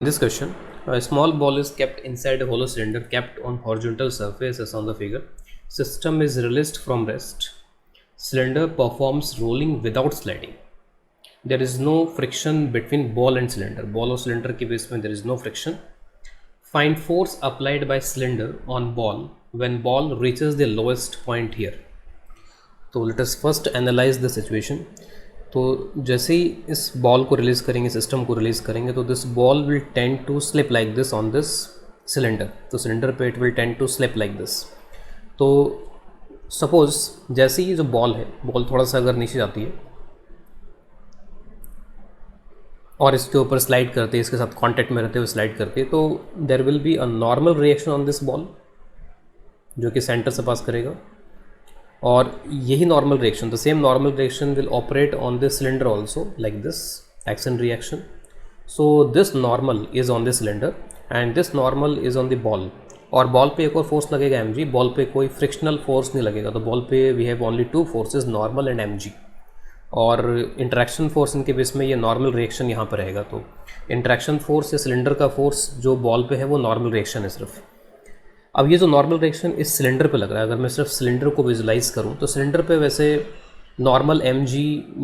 In this question, a small ball is kept inside a hollow cylinder kept on horizontal surface as on the figure. System is released from rest. Cylinder performs rolling without sliding. There is no friction between ball and cylinder. Ball और cylinder के बीच में there is no friction. Find force applied by cylinder on ball when ball reaches the lowest point here. तो let us first analyze the situation. तो जैसे ही इस ball को release करेंगे, system को रिलीज़ करेंगे, तो this ball will tend to slip like this on this cylinder. तो सिलेंडर पे it will tend to slip like this. तो सपोज जैसे ही जो बॉल है, बॉल थोड़ा सा अगर नीचे जाती है और इसके ऊपर स्लाइड करते हैं, इसके साथ कांटेक्ट में रहते हुए स्लाइड करते हैं, तो there will be a normal reaction on this ball जो कि सेंटर से पास करेगा. और यही normal reaction, the same normal reaction will operate on this cylinder also like this action reaction. So this normal is on this cylinder and this normal is on the ball. और ball पे एक और force लगेगा mg. Ball पे कोई frictional force नहीं लगेगा. तो बॉल पे we have only two forces, normal and mg. और इंटरेक्शन फोर्स इनके बीच में ये नॉर्मल रिएक्शन यहाँ पर रहेगा. तो इंटरेक्शन फोर्स या सिलेंडर का फोर्स जो बॉल पे है वो नॉर्मल रिएक्शन है सिर्फ. अब ये जो नॉर्मल रिएक्शन इस सिलेंडर पे लग रहा है, अगर मैं सिर्फ सिलेंडर को विजुलाइज़ करूँ तो सिलेंडर पे वैसे नॉर्मल mg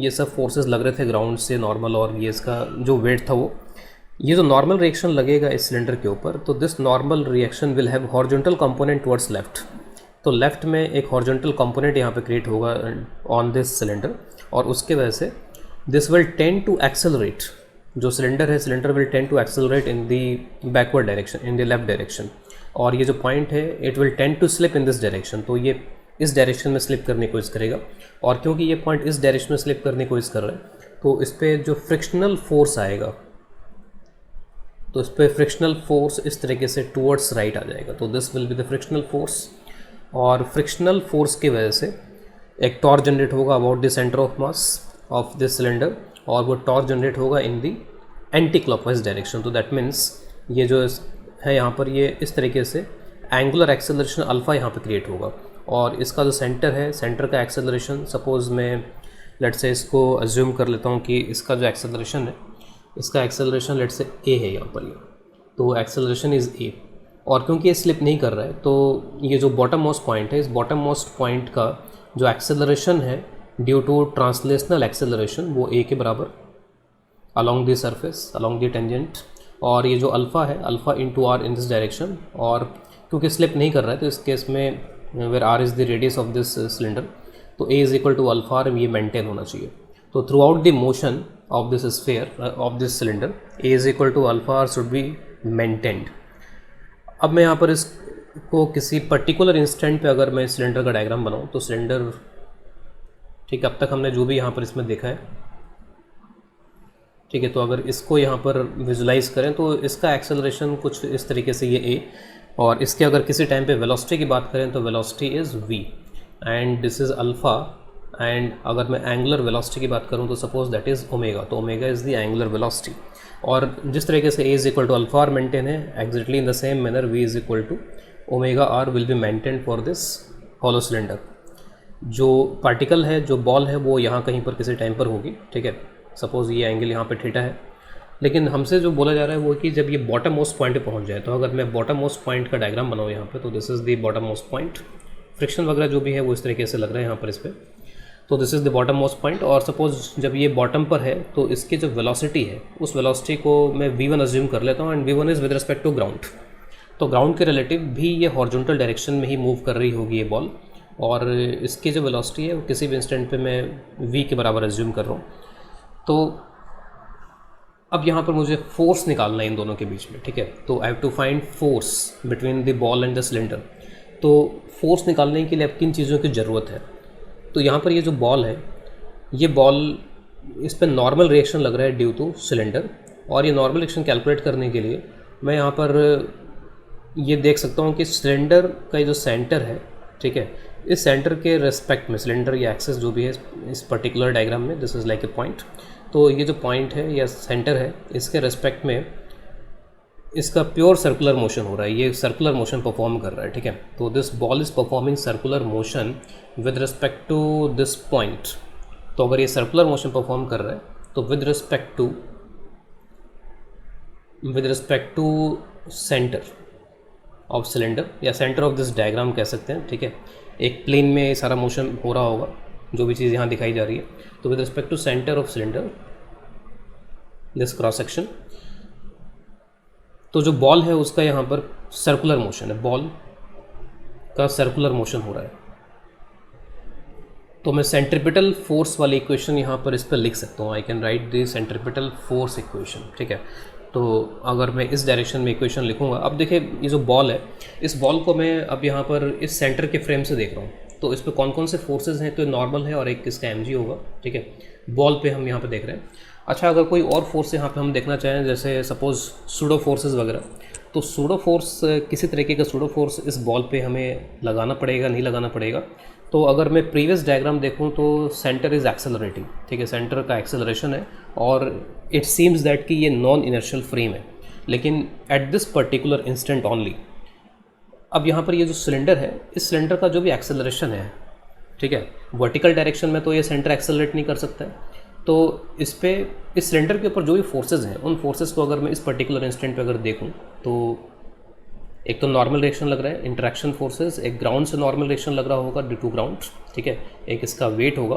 ये सब फोर्सेस लग रहे थे ग्राउंड से नॉर्मल, और ये इसका जो वेट था वो, ये जो नॉर्मल रिएक्शन लगेगा इस सिलेंडर के ऊपर, तो this normal reaction will have horizontal component towards left. तो लेफ्ट में एक हॉरिजॉन्टल कंपोनेंट यहाँ पे क्रिएट होगा ऑन दिस सिलेंडर, और उसके वजह से this will tend to accelerate. जो सिलेंडर है, cylinder will tend to accelerate in the backward direction, in the left direction. और ये जो पॉइंट है it will tend to slip in this direction. तो ये इस डायरेक्शन में स्लिप करने की कोशिश करेगा. और क्योंकि ये पॉइंट इस डायरेक्शन में स्लिप करने की कोशिश कर रहा है, तो इस पर जो फ्रिक्शनल फोर्स आएगा, तो इस पर फ्रिक्शनल फोर्स इस तरीके से टूवर्ड्स राइट आ जाएगा. तो this will be the frictional force. और फ्रिक्शनल फोर्स की वजह से एक टॉर्क जनरेट होगा about the centre of mass of this cylinder, और वो टॉर्क जनरेट होगा इन दी एंटी क्लॉकवाइज डायरेक्शन. तो दैट मीन्स ये जो है यहाँ पर, ये इस तरीके से एंगुलर एक्सेलरेशन अल्फ़ा यहाँ पे क्रिएट होगा. और इसका जो सेंटर है, सेंटर का एक्सेलरेशन, सपोज़ मैं लेट से इसको अज्यूम कर लेता हूँ कि इसका जो एक्सेलरेशन है, इसका एक्सेलरेशन लेट से ए है यहाँ पर ये. तो एक्सेलरेशन इज़ ए. और क्योंकि ये स्लिप नहीं कर रहा है, तो ये जो बॉटम मोस्ट पॉइंट है, इस बॉटम मोस्ट पॉइंट का जो एक्सेलरेशन है ड्यू टू ट्रांसलेशनल एक्सेलरेशन, वो ए के बराबर along the surface, along the tangent. और ये जो अल्फ़ा है, alpha into R in this direction. और क्योंकि स्लिप नहीं कर रहा है, तो इस केस में where r is the radius of this cylinder, तो a is equal to alpha r, ये मेंटेन होना चाहिए. तो throughout the motion of this sphere of this cylinder, a is equal to alpha r should be maintained. अब मैं यहाँ पर इसको किसी पर्टिकुलर इंस्टेंट पे अगर मैं सिलेंडर का डायग्राम बनाऊँ, तो सिलेंडर, ठीक है, अब तक हमने जो भी यहाँ पर इसमें देखा है, ठीक है, तो अगर इसको यहाँ पर विजुलाइज़ करें तो इसका एक्सेलरेशन कुछ इस तरीके से ये ए, और इसके अगर किसी टाइम पे वेलोसिटी की बात करें तो velocity is v and this is alpha. And अगर मैं एंगुलर वेलोसिटी की बात करूँ तो सपोज दैट इज़ ओमेगा. तो omega is the angular velocity. और जिस तरीके से a is equal to alpha r maintain है, exactly in the same manner v is equal to omega r will be maintain for this hollow cylinder. जो particle है, जो ball है, वो यहाँ कहीं पर किसी टाइम पर होगी, ठीक है. सपोज़ ये एंगल यहाँ पे थीटा है, लेकिन हमसे जो बोला जा रहा है वो कि जब ये बॉटम मोस्ट पॉइंट पे पहुँच जाए, तो अगर मैं बॉटम मोस्ट पॉइंट का डायग्राम बनाऊँ यहाँ पे, तो this is the bottom most point. Friction वगैरह जो भी है वो इस तरीके से लग रहा है यहाँ पर इस पर. तो this is the bottom most point. और सपोज़ जब ये बॉटम पर है, तो इसकी जो वेलोसिटी है, उस वेलोसिटी को मैं v1 अज्यूम कर लेता हूँ, and v1 is with respect to ground. तो ग्राउंड के रिलेटिव भी ये हॉरिजॉन्टल डायरेक्शन में ही मूव कर रही होगी ये बॉल. और इसकी जो वेलोसिटी है वो किसी भी इंस्टेंट पे मैं v के बराबर अज्यूम कर रहा हूँ. तो अब यहाँ पर मुझे फोर्स निकालना है इन दोनों के बीच में, ठीक है. तो I have to find force between the ball and the cylinder. तो फोर्स निकालने के लिए अब किन चीज़ों की ज़रूरत है? तो यहाँ पर ये जो बॉल है, ये बॉल, इस पर नॉर्मल रिएक्शन लग रहा है ड्यू टू सिलेंडर. और ये नॉर्मल रिएक्शन कैलकुलेट करने के लिए मैं यहाँ पर ये देख सकता हूँ कि सिलेंडर का जो सेंटर है, ठीक है, इस सेंटर के रेस्पेक्ट में, सिलेंडर या एक्सेस जो भी है इस पर्टिकुलर डायग्राम में, this is like a point. तो ये जो पॉइंट है या सेंटर है, इसके रेस्पेक्ट में इसका प्योर सर्कुलर मोशन हो रहा है, ये सर्कुलर मोशन परफॉर्म कर रहा है, ठीक है. तो this ball is performing circular motion with respect to this point. तो अगर ये सर्कुलर मोशन परफॉर्म कर रहा है, तो with respect to with respect to centre of cylinder या सेंटर ऑफ दिस डायग्राम कह सकते हैं, ठीक है। एक प्लेन में सारा मोशन हो रहा होगा, जो भी चीज़ यहाँ दिखाई जा रही है। तो with respect to centre of cylinder this cross section, तो जो बॉल है उसका यहाँ पर सर्कुलर मोशन है, बॉल का सर्कुलर मोशन हो रहा है। तो मैं सेंट्रिपिटल फोर्स वाली इक्वेशन यहाँ पर इस पर लिख सकता हूँ। I can write the centripetal force equation, ठीक है। तो अगर मैं इस डायरेक्शन में इक्वेशन लिखूँगा, अब देखिए ये जो बॉल है, इस बॉल को मैं अब यहाँ पर इस सेंटर के फ्रेम से देख रहा हूँ, तो इस पर कौन कौन से फोर्सेज हैं, तो नॉर्मल है और एक इसका mg होगा, ठीक है। बॉल पे हम यहाँ पे देख रहे हैं। अच्छा, अगर कोई और फोर्स यहाँ पे हम देखना चाहें, जैसे सपोज सूडो फोर्सेज वगैरह, तो सूडो फोर्स, किसी तरीके का सूडो फोर्स इस बॉल पे हमें लगाना पड़ेगा, नहीं लगाना पड़ेगा। तो अगर मैं प्रीवियस डायग्राम देखूं तो सेंटर इज़ एक्सेलरेटिंग, ठीक है, सेंटर का एक्सेलरेशन है और इट सीम्स दैट कि ये नॉन इनर्शियल फ्रेम है, लेकिन eight this particular instant only. अब यहाँ पर ये जो सिलेंडर है, इस सिलेंडर का जो भी एक्सेलरेशन है, ठीक है, वर्टिकल डायरेक्शन में तो ये सेंटर एक्सेलरेट नहीं कर सकता है। तो इस सिलेंडर के ऊपर जो भी फोर्सेज हैं, उन फोर्सेज को अगर मैं इस पर्टिकुलर इंस्टेंट पे अगर देखूं, तो एक तो नॉर्मल रिएक्शन लग रहा है, इंटरेक्शन फोर्सेस, एक ग्राउंड से नॉर्मल रिएक्शन लग रहा होगा ड्यू टू ग्राउंड, ठीक है, एक इसका वेट होगा।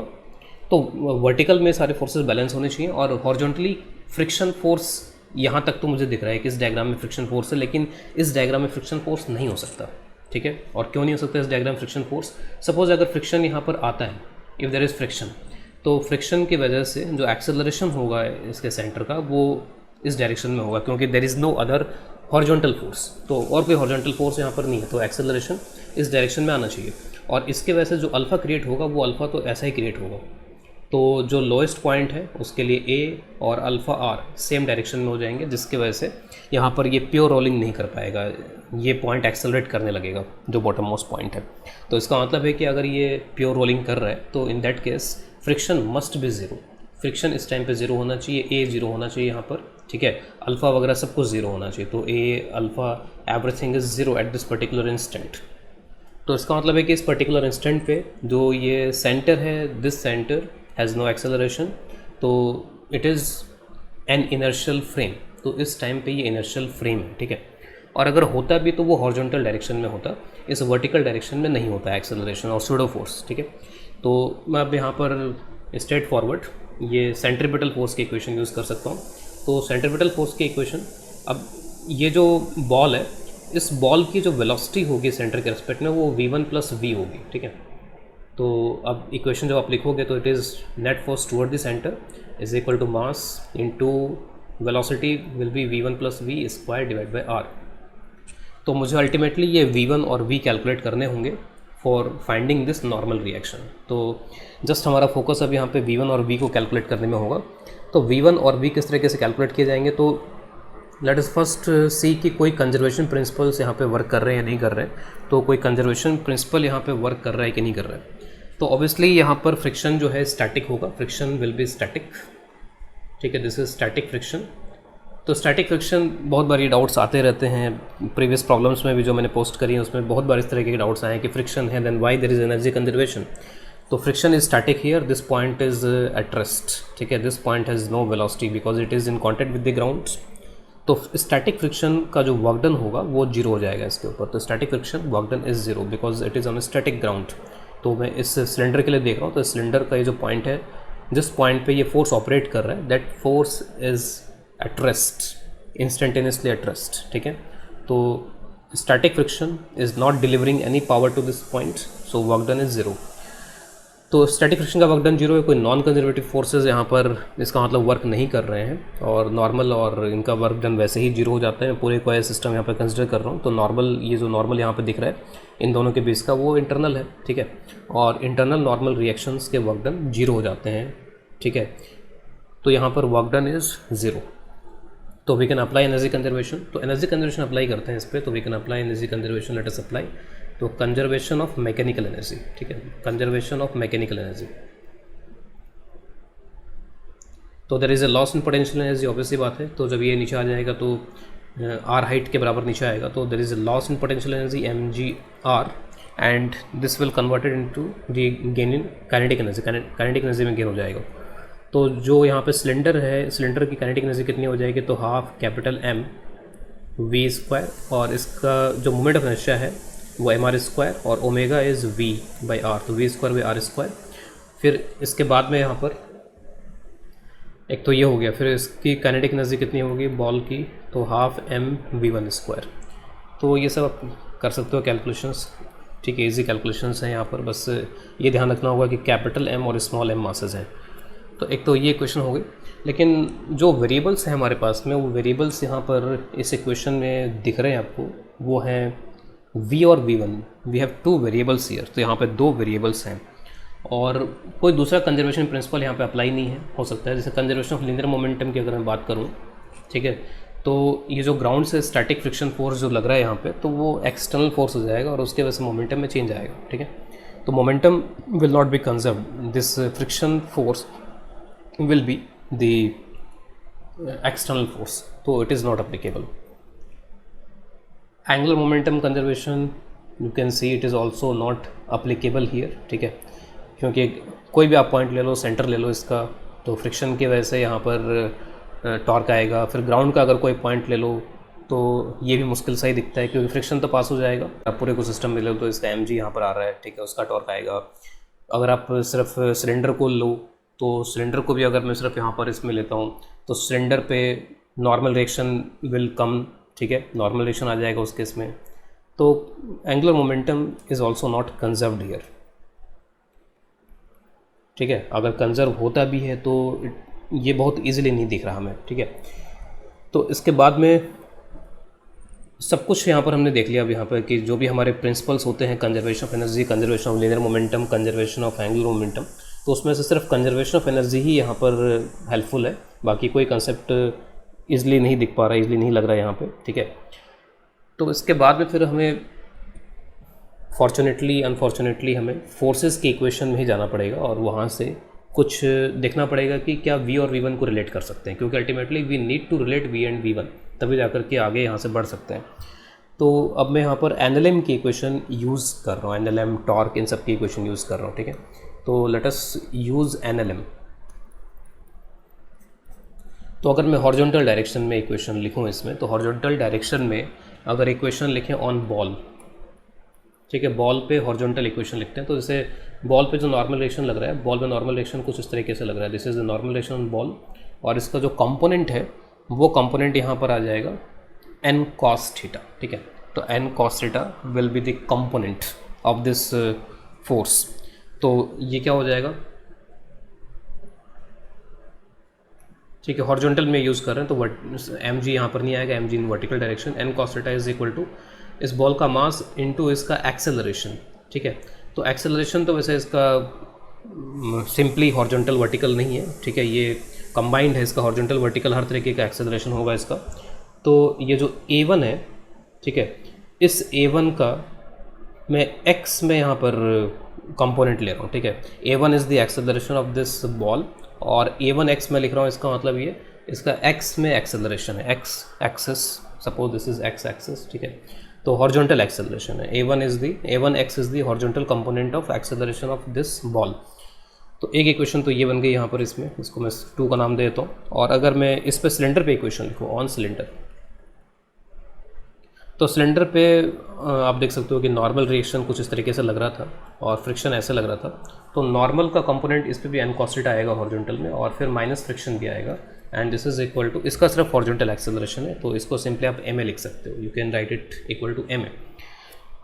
तो वर्टिकल में सारे फोर्सेस बैलेंस होने चाहिए और हॉरिजॉन्टली फ्रिक्शन फोर्स यहाँ तक तो मुझे दिख रहा है कि इस डायग्राम में फ्रिक्शन फोर्स है, लेकिन इस डायग्राम में फ्रिक्शन फोर्स नहीं हो सकता, ठीक है। और क्यों नहीं हो सकता इस डायग्राम फ्रिक्शन फोर्स? सपोज अगर फ्रिक्शन यहाँ पर आता है, इफ़ देयर इज़ फ्रिक्शन, तो फ्रिक्शन की वजह से जो एक्सेलरेशन होगा इसके सेंटर का, वो इस डायरेक्शन में होगा, क्योंकि there is no other horizontal force, तो और कोई हॉरिजॉन्टल फोर्स यहाँ पर नहीं है, तो एक्सेलरेशन इस डायरेक्शन में आना चाहिए। और इसके वजह से जो अल्फ़ा क्रिएट होगा, वो अल्फ़ा तो ऐसा ही क्रिएट होगा। तो जो लोएस्ट पॉइंट है उसके लिए ए और अल्फ़ा आर सेम डायरेक्शन में हो जाएंगे, जिसकी वजह से यहाँ पर ये प्योर रोलिंग नहीं कर पाएगा, ये पॉइंट एक्सेलरेट करने लगेगा जो बॉटम मोस्ट पॉइंट है। तो इसका मतलब है कि अगर ये प्योर रोलिंग कर रहा है, तो in that case friction must be zero, friction इस टाइम पे ज़ीरो होना चाहिए, ए ज़ीरो होना चाहिए यहाँ पर, ठीक है, अल्फ़ा वगैरह सब कुछ ज़ीरो होना चाहिए। तो a alpha everything is zero at this particular instant. तो इसका मतलब है कि इस पर्टिकुलर इंस्टेंट पे जो ये सेंटर है, this center has no acceleration, तो it is an inertial frame. तो इस टाइम पे ये इनर्शियल फ्रेम है, ठीक है। और अगर होता भी तो वो हॉरिजॉन्टल डायरेक्शन में होता, इस वर्टिकल डायरेक्शन में नहीं होता एक्सेलरेशन और सूडो फोर्स, ठीक है। तो मैं अब यहाँ पर स्ट्रेट फॉरवर्ड ये सेंट्रिपिटल फोर्स की इक्वेशन यूज़ कर सकता हूँ। तो सेंट्रिपिटल फोर्स की इक्वेशन, अब ये जो बॉल है, इस बॉल की जो वेलोसिटी होगी सेंटर के रिस्पेक्ट में, वो v1 + v होगी, ठीक है। तो अब इक्वेशन जब आप लिखोगे तो it is net force toward the centre is equal to mass into velocity will be v1 + v square divide by r। तो मुझे अल्टीमेटली ये v1 और v कैलकुलेट करने होंगे for finding this normal reaction. तो जस्ट हमारा focus अब यहाँ पे v1 और v को कैलकुलेट करने में होगा। तो v1 और v किस तरीके से कैलकुलेट किए जाएंगे, तो लेट अस फर्स्ट सी कि कोई कंजर्वेशन प्रिंसिपल्स यहाँ पे वर्क कर रहे हैं या नहीं कर रहे हैं। तो कोई कंजर्वेशन प्रिंसिपल यहाँ पे वर्क कर रहा है कि नहीं कर रहा है। तो ऑब्वियसली यहाँ पर फ्रिक्शन जो है स्टैटिक होगा, फ्रिक्शन विल बी स्टैटिक, ठीक है, दिस इज स्टैटिक फ्रिक्शन। तो स्टैटिक फ्रिक्शन बहुत बारी डाउट्स आते रहते हैं, प्रीवियस प्रॉब्लम्स में भी जो मैंने पोस्ट करी है उसमें बहुत बार इस तरह के डाउट्स आए हैं कि फ्रिक्शन है, then why there is energy conservation. तो friction is static here, this point is at rest, ठीक है, this point has no velocity because it is in contact with the ground. तो स्टैटिक फ्रिक्शन का जो work done होगा वो zero हो जाएगा इसके ऊपर। तो static friction work done is zero because it is on static ground. तो मैं इस सिलेंडर के लिए देख रहा हूँ, तो सिलेंडर का ये जो पॉइंट है, जिस पॉइंट पे ये फोर्स ऑपरेट कर रहा है, that force is at rest, instantaneously at rest, ठीक है। तो static friction is not delivering any power to this point, so work done is zero. तो स्टैटिक फ्रिक्शन का वर्क डन जीरो है, कोई नॉन कंजर्वेटिव फोर्सेज यहाँ पर इसका मतलब वर्क नहीं कर रहे हैं, और नॉर्मल और इनका वर्क डन वैसे ही जीरो हो जाता है। पूरे कोई सिस्टम यहाँ पर कंसिडर कर रहा हूँ, तो नॉर्मल, ये जो नॉर्मल यहाँ पर दिख रहा है इन दोनों के बीच का, वो इंटरनल है, ठीक है, और इंटरनल नॉर्मल रिएक्शंस के वर्क डन जीरो हो जाते हैं, ठीक है। तो यहाँ पर वर्क डन इज़ ज़ीरो। तो we can apply energy conservation. तो एनर्जी कंजर्वेशन अप्लाई करते हैं इस पर, तो we can apply energy conservation, let us apply. तो कंजर्वेशन ऑफ मैकेनिकल एनर्जी, ठीक है, कंजर्वेशन ऑफ मैकेनिकल एनर्जी। तो there is a loss in potential energy, obviously बात है। तो जब ये नीचे आ जाएगा तो आर हाइट के बराबर नीचे आएगा, तो there is a loss in potential energy mgr, and this will converted into the gain in kinetic energy, kinetic energy में गेन हो जाएगा। तो जो यहाँ पे सिलेंडर है, सिलेंडर की काइनेटिक एनर्जी कितनी हो जाएगी, तो half capital M v square, और इसका जो मोमेंट ऑफ इनर्शिया है वो mr स्क्वायर, और omega is v by r, तो v square by r square. फिर इसके बाद में यहाँ पर एक तो ये हो गया, फिर इसकी काइनेटिक एनर्जी कितनी होगी बॉल की, तो हाफ mv1 स्क्वायर। तो ये सब आप कर सकते हो कैलकुलेशंस, ठीक है, इजी कैलकुलेशंस हैं यहाँ पर। बस ये ध्यान रखना होगा कि कैपिटल M और स्मॉल m मासेस हैं। तो एक तो ये इक्वेशन हो गई, लेकिन जो वेरिएबल्स हैं हमारे पास में, वो वेरिएबल्स यहाँ पर इस इक्वेशन में दिख रहे हैं आपको, वो हैं v और v1। We have two variables here, तो यहाँ पे दो वेरिएबल्स हैं, और कोई दूसरा कंजर्वेशन प्रिंसिपल यहाँ पे अप्लाई नहीं है। हो सकता है जैसे कंजर्वेशन ऑफ लीनियर मोमेंटम की अगर मैं बात करूँ, ठीक है, तो ये जो ग्राउंड से स्टैटिक फ्रिक्शन फोर्स जो लग रहा है यहाँ पे, तो वो एक्सटर्नल फोर्स हो जाएगा और उसके वजह से मोमेंटम में चेंज आएगा, ठीक है। तो momentum will not be conserved, this friction force will be the external force, so it is not applicable. Angular momentum conservation, you can see it is also not applicable here, ठीक है, क्योंकि कोई भी आप पॉइंट ले लो, centre ले लो इसका, तो फ्रिक्शन की वजह से यहाँ पर टॉर्क आएगा। फिर ग्राउंड का अगर कोई पॉइंट ले लो तो ये भी मुश्किल सा ही दिखता है, क्योंकि फ्रिक्शन तो पास हो जाएगा। आप पूरे को सिस्टम में ले लो तो इसका mg यहाँ पर आ रहा है, ठीक है, उसका टॉर्क आएगा। अगर आप सिर्फ सिलेंडर को लो, तो सिलेंडर को भी अगर मैं सिर्फ यहाँ पर इसमें लेता हूँ, तो सिलेंडर पे नॉर्मल रिएक्शन विल कम, ठीक है, नॉर्मल रिएक्शन आ जाएगा उस केस में। तो angular momentum is also not conserved here, ठीक है। अगर कंजर्व होता भी है तो ये बहुत इजीली नहीं दिख रहा हमें, ठीक है। तो इसके बाद में सब कुछ यहाँ पर हमने देख लिया अब यहाँ पर कि जो भी हमारे प्रिंसिपल्स होते हैं, conservation of energy, conservation of linear momentum, conservation of angular momentum, तो उसमें से सिर्फ कंजर्वेशन ऑफ एनर्जी ही यहाँ पर हेल्पफुल है, बाकी कोई कंसेप्ट ईजिली नहीं दिख पा रहा है, ईजिली नहीं लग रहा है यहाँ पे, ठीक है। तो इसके बाद में फिर हमें फॉर्चुनेटली अनफॉर्चुनेटली हमें फोर्सेस के इक्वेशन में ही जाना पड़ेगा, और वहाँ से कुछ देखना पड़ेगा कि क्या v और v1 को रिलेट कर सकते हैं, क्योंकि ultimately we need to relate v and v1, तभी जाकर के आगे यहाँ से बढ़ सकते हैं। तो अब मैं यहाँ पर NLM की इक्वेशन यूज़ कर रहा हूँ, NLM, टॉर्क, इन सब की इक्वेशन यूज़ कर रहा हूँ, ठीक है। तो लेट अस यूज़ NLM। तो अगर मैं हॉरिजॉन्टल डायरेक्शन में इक्वेशन लिखूँ इसमें, तो हॉरिजॉन्टल डायरेक्शन में अगर इक्वेशन लिखें ऑन बॉल, ठीक है, बॉल पे हॉरिजॉन्टल इक्वेशन लिखते हैं, तो जैसे बॉल पे जो नॉर्मल रिएक्शन लग रहा है, बॉल में नॉर्मल रिएक्शन कुछ इस तरीके से लग रहा है, this is the normal reaction on ball, और इसका जो कंपोनेंट है वो कंपोनेंट यहाँ पर आ जाएगा n cos थीटा, ठीक है। तो n cos theta will be the component of this force. तो ये क्या हो जाएगा, ठीक है, हॉरिजॉन्टल में यूज़ कर रहे हैं, तो mg यहाँ पर नहीं आएगा, mg in vertical direction, n cos theta is equal to इस बॉल का मास इनटू इसका एक्सेलरेशन, ठीक है। तो एक्सेलरेशन तो वैसे इसका सिंपली हॉरिजॉन्टल वर्टिकल नहीं है, ठीक है, ये कंबाइंड है, इसका हॉरिजॉन्टल वर्टिकल हर तरीके का एक्सेलरेशन होगा इसका। तो ये जो a1 है, ठीक है, इस a1 का मैं x में यहाँ पर कंपोनेंट ले रहा हूँ, ठीक है। a1 is the acceleration of this ball, और a1x में लिख रहा हूँ, इसका मतलब ये इसका x में एक्सेलरेशन है, x axis, suppose this is x axis, ठीक है। तो हॉरिजॉन्टल एक्सेलरेशन है, a1x is the horizontal component of acceleration of this ball. तो एक इक्वेशन तो ये बन गई यहाँ पर, इसमें इसको मैं 2 का नाम दे देता हूँ। और अगर मैं इस पे सिलेंडर पे इक्वेशन लिखूँ ऑन सिलेंडर, तो सिलेंडर पे आप देख सकते हो कि नॉर्मल रिएक्शन कुछ इस तरीके से लग रहा था और फ्रिक्शन ऐसे लग रहा था। तो नॉर्मल का कंपोनेंट इस पे भी n cos थीटा आएगा हॉरिजॉन्टल में, और फिर माइनस फ्रिक्शन भी आएगा, and this is equal to, इसका सिर्फ हॉरिजॉन्टल एक्सेलरेशन है, तो इसको सिंपली आप ma लिख सकते हो, you can write it equal to ma।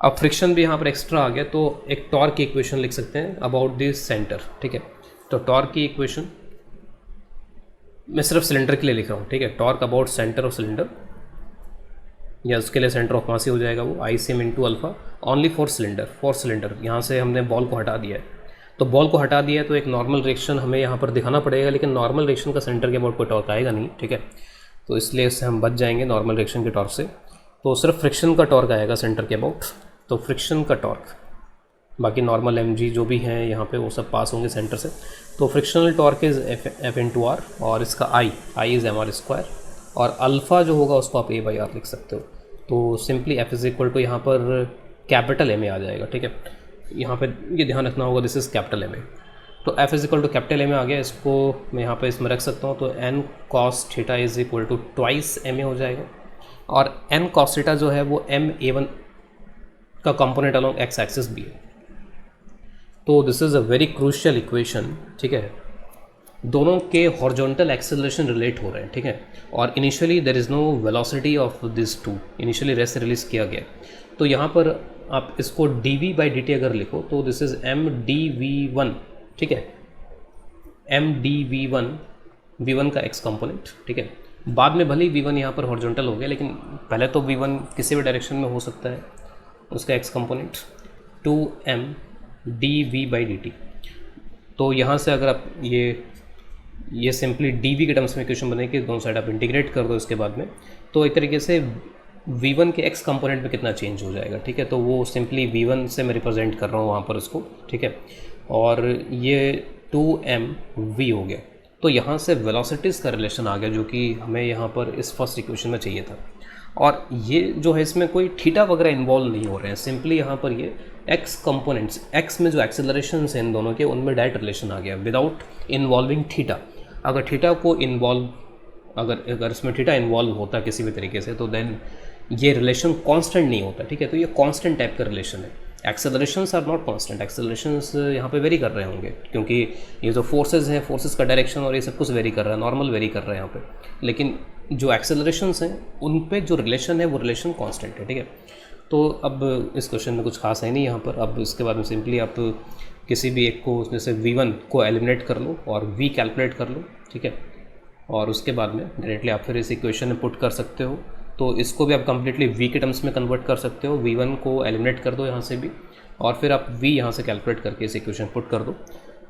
अब फ्रिक्शन भी यहाँ पर एक्स्ट्रा आ गया, तो एक टॉर्क की इक्वेशन लिख सकते हैं अबाउट दिस सेंटर, ठीक है। तो टॉर्क की इक्वेशन मैं सिर्फ सिलेंडर के लिए लिख रहा हूँ, ठीक है, torque about centre of cylinder, या उसके लिए सेंटर ऑफ मास ही हो जाएगा वो ICM into alpha, only for cylinder. यहाँ से हमने बॉल को हटा दिया है, तो बॉल को हटा दिया है, तो एक नॉर्मल रिएक्शन हमें यहाँ पर दिखाना पड़ेगा, लेकिन नॉर्मल रिएक्शन का सेंटर के अबाउट कोई टॉर्क आएगा नहीं, ठीक है। तो इसलिए इससे हम बच जाएंगे नॉर्मल रिएक्शन के टॉर्क से, तो सिर्फ फ्रिक्शन का टॉर्क आएगा सेंटर के अबाउट, तो फ्रिक्शन का टॉर्क, बाकी नॉर्मल mg जो भी हैं यहाँ पे वो सब पास होंगे सेंटर से। तो frictional torque is f into R, और इसका I इज़ mr स्क्वायर, और अल्फ़ा जो होगा उसको आप a/r लिख सकते हो। तो simply f is equal to यहाँ पर कैपिटल M आ जाएगा, ठीक है। यहाँ पे ये ध्यान रखना होगा, दिस इज़ कैपिटल M। तो F is equal to capital A में आ गया, इसको मैं यहाँ पे इसमें रख सकता हूँ, तो N cos theta is equal to twice M A हो जाएगा, और एन कॉस थीटा जो है वो एम ए वन का कंपोनेंट अलोंग एक्स एक्सिस भी है। तो this is a very crucial equation, ठीक है। दोनों के हॉरिजॉन्टल एक्सेलरेशन रिलेट हो रहे हैं, ठीक है, और initially there is no velocity of this two, initially rest release किया गया। तो यहाँ पर आप इसको D V by D T अगर लिखो तो this is M D V one, ठीक है, एम डी वी वन का एक्स कंपोनेंट, ठीक है। बाद में भले ही वी वन यहाँ पर हॉरिजॉन्टल हो गया, लेकिन पहले तो वी वन किसी भी डायरेक्शन में हो सकता है, उसका X component two M D V by D T. तो यहाँ से अगर आप ये सिंपली डी वी के टर्म्स में इक्वेशन बनेगी, दोनों साइड आप इंटीग्रेट कर दो इसके बाद में, तो एक तरीके से v1 के x कंपोनेंट में कितना चेंज हो जाएगा, ठीक है। तो वो सिंपली v1 से मैं रिप्रेजेंट कर रहा हूँ वहाँ पर उसको, ठीक है, और ये 2mv हो गया। तो यहाँ से वेलोसिटीज़ का रिलेशन आ गया जो कि हमें यहाँ पर इस फर्स्ट इक्वेशन में चाहिए था, और ये जो है इसमें कोई थीटा वगैरह इन्वॉल्व नहीं हो रहे हैं, सिंपली यहाँ पर ये x कंपोनेंट्स, x में जो एक्सेलरेशन हैं इन दोनों के, उनमें डायरेक्ट रिलेशन आ गया विदाउट इन्वॉल्विंग थीटा। अगर थीटा को इन्वॉल्व अगर इसमें थीटा इन्वॉल्व होता किसी भी तरीके से, तो देन ये रिलेशन कांस्टेंट नहीं होता, ठीक है। तो ये कांस्टेंट टाइप का रिलेशन है। एक्सेलरेशंस आर नॉट कांस्टेंट, एक्सेलरेशंस यहाँ पे वेरी कर रहे होंगे, क्योंकि ये जो फोर्सेस हैं, फोर्सेस का डायरेक्शन और ये सब कुछ वेरी कर रहा है, नॉर्मल वेरी कर रहा है यहाँ पे, लेकिन जो एक्सेलरेशंस हैं उन पे जो रिलेशन है वो रिलेशन कांस्टेंट है, ठीक है। तो अब इस क्वेश्चन में कुछ खास है नहीं यहाँ पर। अब इसके बाद में सिंपली आप किसी भी एक को उसमें से v1 को एलिमिनेट कर लो और v कैलकुलेट कर लो, ठीक है, और उसके बाद में डायरेक्टली आप फिर इस इक्वेशन में पुट कर सकते हो। तो इसको भी आप कम्प्लीटली v के टर्म्स में कन्वर्ट कर सकते हो, v1 को एलिमिनेट कर दो यहाँ से भी, और फिर आप v यहाँ से कैलकुलेट करके इस इक्वेशन पुट कर दो।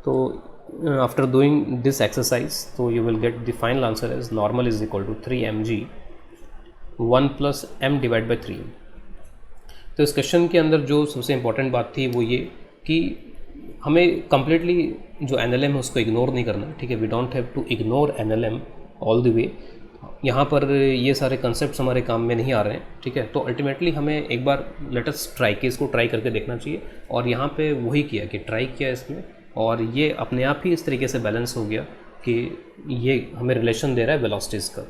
तो आफ्टर डूइंग दिस एक्सरसाइज तो you will get the final answer is normal is equal to 3mg 1 plus m divide by 3m। तो इस क्वेश्चन के अंदर जो सबसे इम्पॉर्टेंट बात थी वो ये कि हमें कम्प्लीटली जो NLM है उसको इग्नोर नहीं करना, ठीक है। We don't have to ignore NLM all the way. यहाँ पर ये सारे कंसेप्ट हमारे काम में नहीं आ रहे हैं, ठीक है। तो अल्टीमेटली हमें एक बार लेट अस ट्राई कि इसको ट्राई करके देखना चाहिए, और यहाँ पे वही किया कि ट्राई किया इसमें, और ये अपने आप ही इस तरीके से बैलेंस हो गया कि ये हमें रिलेशन दे रहा है वेलोसिटीज़ का।